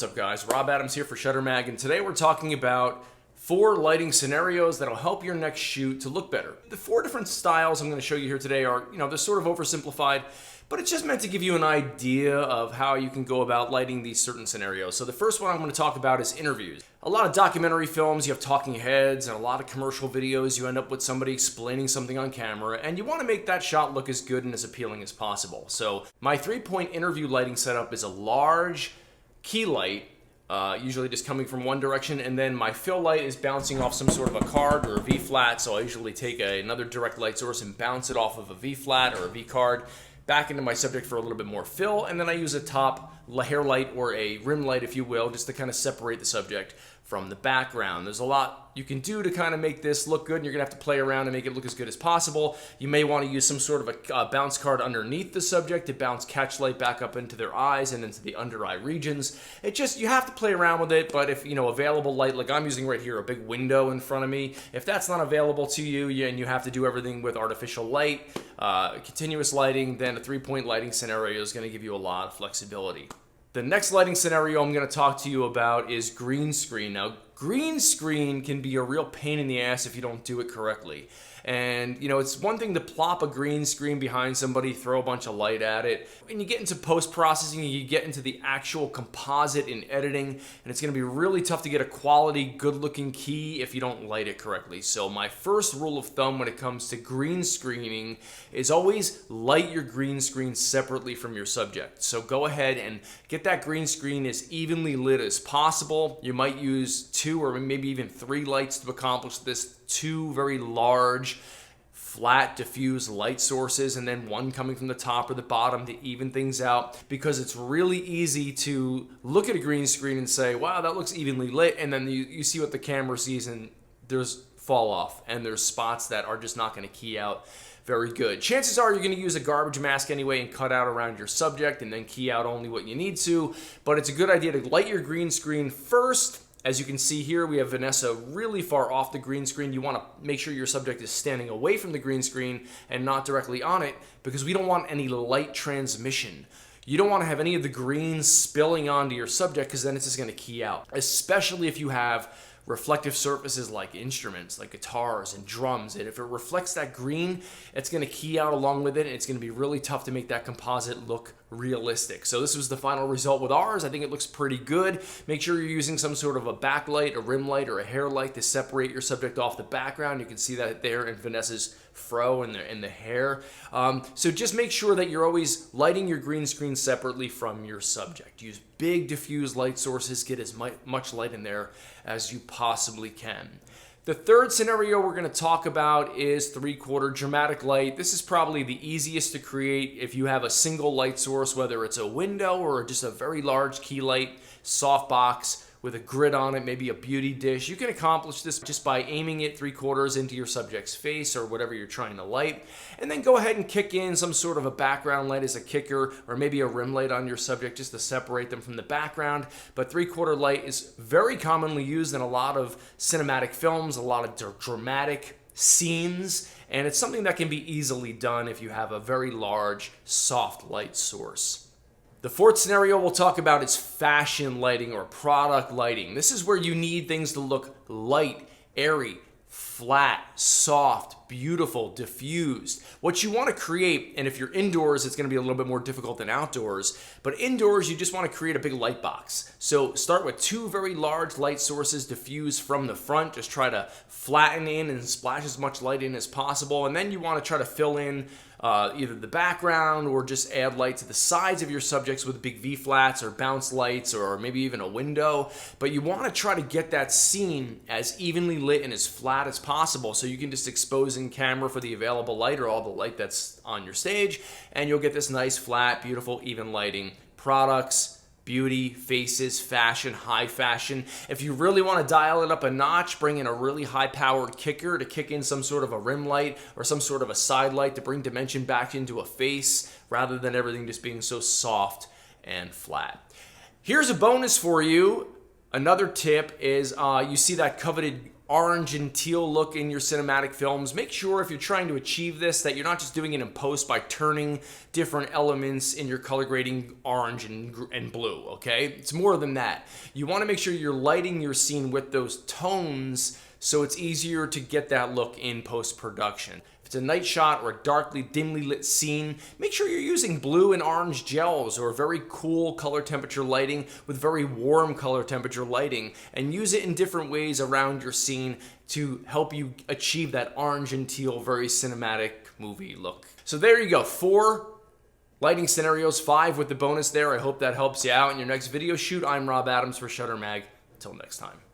What's up, guys? Rob Adams here for Shutter Mag, and today we're talking about 4 lighting scenarios that'll help your next shoot to look better. The 4 different styles I'm going to show you here today are, they're sort of oversimplified, but it's just meant to give you an idea of how you can go about lighting these certain scenarios. So the first one I'm going to talk about is interviews. A lot of documentary films, you have talking heads, and a lot of commercial videos, you end up with somebody explaining something on camera, and you want to make that shot look as good and as appealing as possible. So my 3-point interview lighting setup is a large key light, usually just coming from one direction, and then my fill light is bouncing off some sort of a card or a V-flat, so I usually take another direct light source and bounce it off of a V-flat or a V-card back into my subject for a little bit more fill, and then I use a top hair light or a rim light, if you will, just to kind of separate the subject from the background. There's a lot you can do to kind of make this look good, and you're gonna have to play around and make it look as good as possible. You may want to use some sort of a bounce card underneath the subject to bounce catch light back up into their eyes and into the under eye regions. You have to play around with it, but if available light, like I'm using right here, a big window in front of me, if that's not available to you and you have to do everything with artificial light, continuous lighting, then a 3-point lighting scenario is going to give you a lot of flexibility. The next lighting scenario I'm going to talk to you about is green screen. Now, green screen can be a real pain in the ass if you don't do it correctly. And, it's one thing to plop a green screen behind somebody, throw a bunch of light at it. When you get into post-processing, you get into the actual composite in editing, and it's going to be really tough to get a quality, good-looking key if you don't light it correctly. So my first rule of thumb when it comes to green screening is always light your green screen separately from your subject. So go ahead and get that green screen as evenly lit as possible. You might use 2 or maybe even 3 lights to accomplish this. 2 very large, flat, diffuse light sources, and then 1 coming from the top or the bottom to even things out, because it's really easy to look at a green screen and say, wow, that looks evenly lit, and then you see what the camera sees and there's fall off, and there's spots that are just not going to key out very good. Chances are you're going to use a garbage mask anyway and cut out around your subject and then key out only what you need to, but it's a good idea to light your green screen first. As you can see here, we have Vanessa really far off the green screen. You want to make sure your subject is standing away from the green screen and not directly on it, because we don't want any light transmission. You don't want to have any of the green spilling onto your subject, because then it's just going to key out, especially if you have reflective surfaces like instruments, like guitars and drums, and if it reflects that green, it's going to key out along with it, and it's going to be really tough to make that composite look realistic. So this was the final result with ours. I think it looks pretty good. Make sure you're using some sort of a backlight, a rim light, or a hair light to separate your subject off the background. You can see that there in Vanessa's fro and the hair. So just make sure that you're always lighting your green screen separately from your subject. Use big diffuse light sources. Get as much light in there as you possibly can. The third scenario we're going to talk about is 3/4 dramatic light. This is probably the easiest to create if you have a single light source, whether it's a window or just a very large key light softbox with a grid on it, maybe a beauty dish. You can accomplish this just by aiming it 3/4 into your subject's face or whatever you're trying to light, and then go ahead and kick in some sort of a background light as a kicker, or maybe a rim light on your subject just to separate them from the background. But 3/4 light is very commonly used in a lot of cinematic films, a lot of dramatic scenes, and it's something that can be easily done if you have a very large soft light source. The fourth scenario we'll talk about is fashion lighting or product lighting. This is where you need things to look light, airy, flat, soft, beautiful, diffused. What you want to create, and if you're indoors, it's going to be a little bit more difficult than outdoors, but indoors, you just want to create a big light box. So start with 2 very large light sources, diffuse from the front. Just try to flatten in and splash as much light in as possible, and then you want to try to fill in either the background or just add light to the sides of your subjects with big V-flats or bounce lights or maybe even a window. But you want to try to get that scene as evenly lit and as flat as possible, so you can just expose in camera for the available light or all the light that's on your stage, and you'll get this nice, flat, beautiful, even lighting. Products, beauty, faces, fashion, high fashion. If you really want to dial it up a notch, bring in a really high-powered kicker to kick in some sort of a rim light or some sort of a side light to bring dimension back into a face rather than everything just being so soft and flat. Here's a bonus for you. Another tip is you see that coveted orange and teal look in your cinematic films. Make sure if you're trying to achieve this that you're not just doing it in post by turning different elements in your color grading orange and blue, okay? It's more than that. You want to make sure you're lighting your scene with those tones so it's easier to get that look in post-production. If it's a night shot or a darkly, dimly lit scene, make sure you're using blue and orange gels or very cool color temperature lighting with very warm color temperature lighting, and use it in different ways around your scene to help you achieve that orange and teal, very cinematic movie look. So there you go, 4 lighting scenarios, 5 with the bonus there. I hope that helps you out in your next video shoot. I'm Rob Adams for Shutter Mag. Until next time.